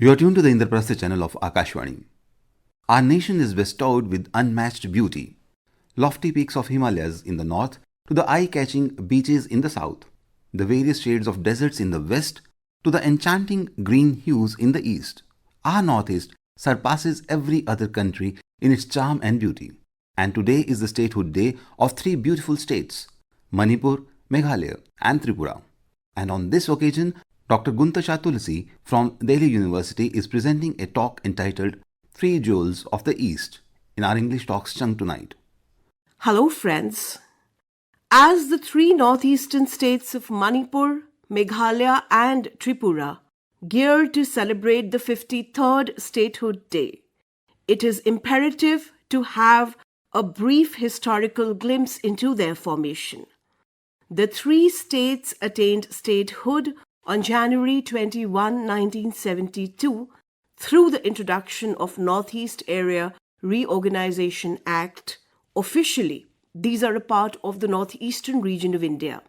You are tuned to the Indraprastha channel of Akashvani. Our nation is bestowed with unmatched beauty. Lofty peaks of Himalayas in the north to the eye-catching beaches in the south, the various shades of deserts in the west to the enchanting green hues in the east. Our northeast surpasses every other country in its charm and beauty. And today is the statehood day of three beautiful states, Manipur, Meghalaya and Tripura. And on this occasion, Dr. Guntasha Tulsi from Delhi University is presenting a talk entitled Three Jewels of the East in our English Talks chunk tonight. Hello friends. As the three northeastern states of Manipur, Meghalaya and Tripura gear to celebrate the 53rd Statehood Day, it is imperative to have a brief historical glimpse into their formation. The three states attained statehood on January 21, 1972 through the introduction of Northeast Area Reorganization Act. Officially, these are a part of the northeastern region of India.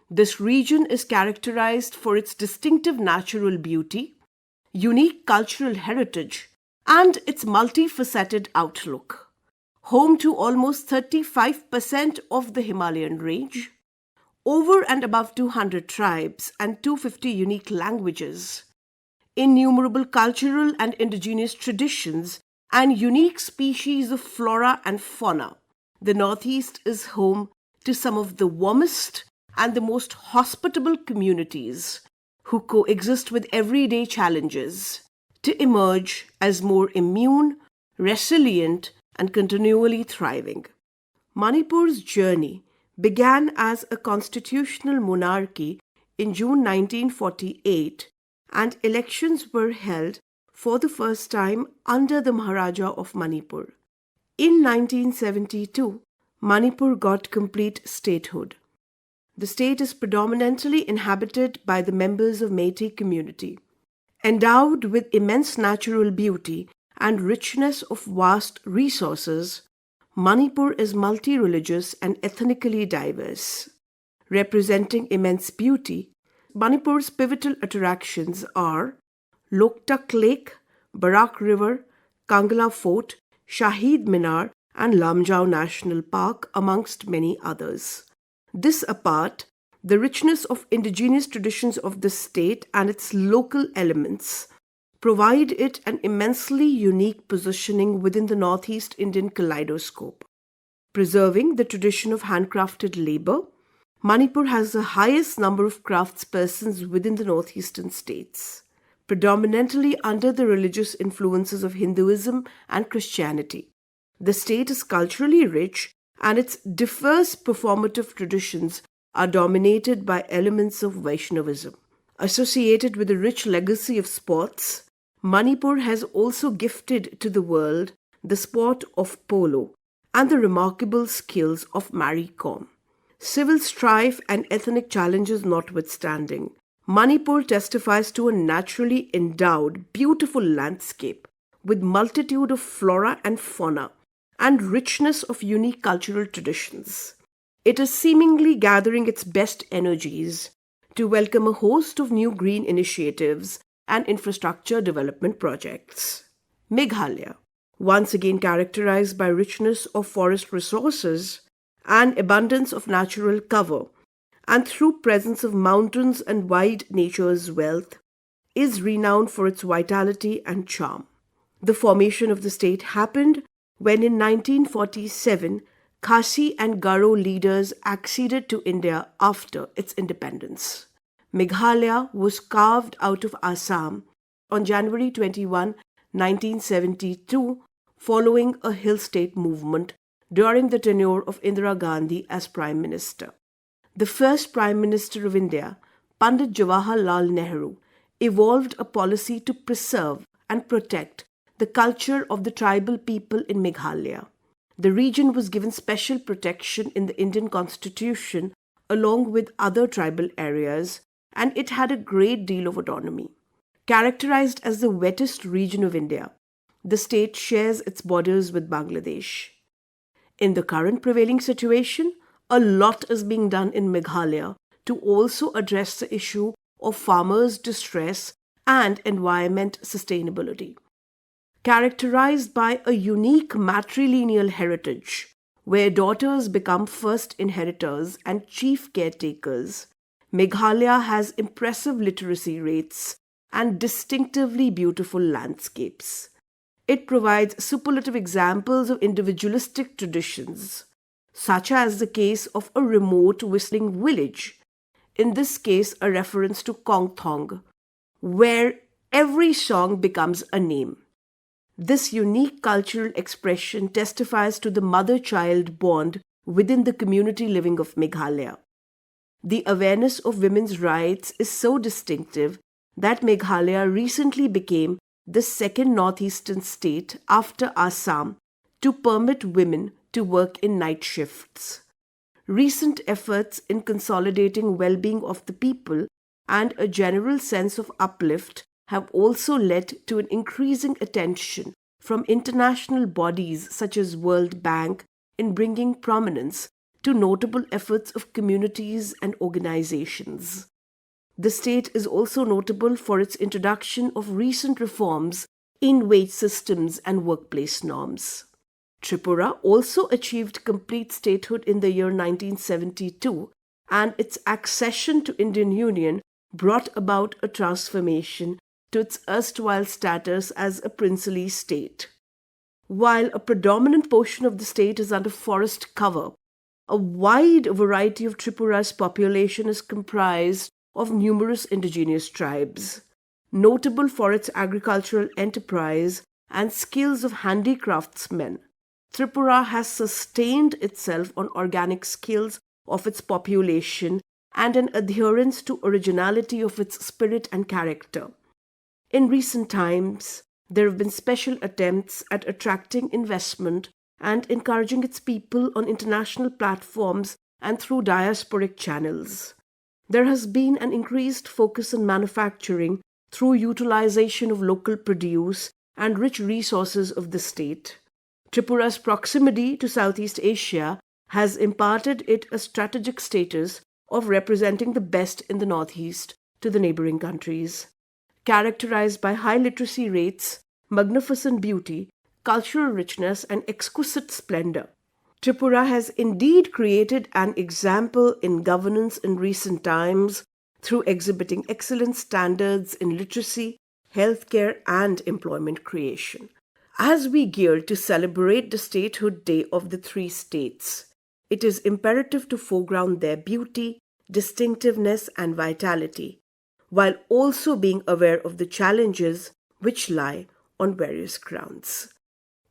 This region is characterized for its distinctive natural beauty, unique cultural heritage, and its multifaceted outlook. Home to almost 35% of the Himalayan range, over and above 200 tribes and 250 unique languages, innumerable cultural and indigenous traditions, and unique species of flora and fauna, the Northeast is home to some of the warmest and the most hospitable communities who coexist with everyday challenges to emerge as more immune, resilient, and continually thriving. Manipur's journey began as a constitutional monarchy in June 1948, and elections were held for the first time under the Maharaja of Manipur. In 1972, Manipur got complete statehood. The state is predominantly inhabited by the members of Meitei community. Endowed with immense natural beauty and richness of vast resources, Manipur is multi-religious and ethnically diverse. Representing immense beauty, Manipur's pivotal attractions are Loktak Lake, Barak River, Kangla Fort, Shahid Minar, and Lamjau National Park, amongst many others. This apart, the richness of indigenous traditions of the state and its local elements provide it an immensely unique positioning within the Northeast Indian kaleidoscope. Preserving the tradition of handcrafted labor, Manipur has the highest number of craftspersons within the northeastern states, predominantly under the religious influences of Hinduism and Christianity. The state is culturally rich, and its diverse performative traditions are dominated by elements of Vaishnavism. Associated with a rich legacy of sports, Manipur has also gifted to the world the sport of polo and the remarkable skills of Marie Kom. Civil strife and ethnic challenges notwithstanding, Manipur testifies to a naturally endowed, beautiful landscape with multitude of flora and fauna and richness of unique cultural traditions. It is seemingly gathering its best energies to welcome a host of new green initiatives and infrastructure development projects. Meghalaya, once again characterized by richness of forest resources and abundance of natural cover, and through presence of mountains and wide nature's wealth, is renowned for its vitality and charm. The formation of the state happened when in 1947, Khasi and Garo leaders acceded to India after its independence. Meghalaya was carved out of Assam on January 21, 1972, following a Hill State movement during the tenure of Indira Gandhi as Prime Minister. The first Prime Minister of India, Pandit Jawaharlal Nehru, evolved a policy to preserve and protect the culture of the tribal people in Meghalaya. The region was given special protection in the Indian Constitution along with other tribal areas, and it had a great deal of autonomy. Characterized as the wettest region of India, the state shares its borders with Bangladesh. In the current prevailing situation, a lot is being done in Meghalaya to also address the issue of farmers' distress and environment sustainability. Characterized by a unique matrilineal heritage, where daughters become first inheritors and chief caretakers, Meghalaya has impressive literacy rates and distinctively beautiful landscapes. It provides superlative examples of individualistic traditions, such as the case of a remote whistling village, in this case a reference to Kongthong, where every song becomes a name. This unique cultural expression testifies to the mother-child bond within the community living of Meghalaya. The awareness of women's rights is so distinctive that Meghalaya recently became the second northeastern state after Assam to permit women to work in night shifts. Recent efforts in consolidating well-being of the people and a general sense of uplift have also led to an increasing attention from international bodies such as World Bank in bringing prominence to notable efforts of communities and organizations. The state is also notable for its introduction of recent reforms in wage systems and workplace norms. Tripura also achieved complete statehood in the year 1972, and its accession to Indian Union brought about a transformation to its erstwhile status as a princely state. While a predominant portion of the state is under forest cover, a wide variety of Tripura's population is comprised of numerous indigenous tribes. Notable for its agricultural enterprise and skills of handicraftsmen, Tripura has sustained itself on organic skills of its population and an adherence to originality of its spirit and character. In recent times, there have been special attempts at attracting investment and encouraging its people on international platforms and through diasporic channels. There has been an increased focus on manufacturing through utilization of local produce and rich resources of the state. Tripura's proximity to Southeast Asia has imparted it a strategic status of representing the best in the Northeast to the neighboring countries. Characterized by high literacy rates, magnificent beauty, cultural richness, and exquisite splendor, Tripura has indeed created an example in governance in recent times through exhibiting excellent standards in literacy, healthcare, and employment creation. As we gear to celebrate the Statehood Day of the three states, it is imperative to foreground their beauty, distinctiveness, and vitality, while also being aware of the challenges which lie on various grounds.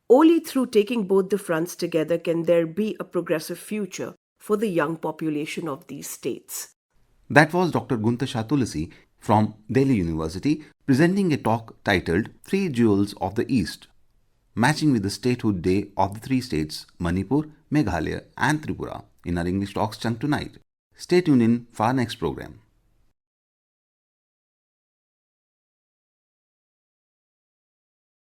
Only through taking both the fronts together can there be a progressive future for the young population of these states. That was Dr. Guntasha Tulsi from Delhi University presenting a talk titled Three Jewels of the East, matching with the Statehood Day of the three states Manipur, Meghalaya and Tripura in our English Talks chunk tonight. Stay tuned in for our next program.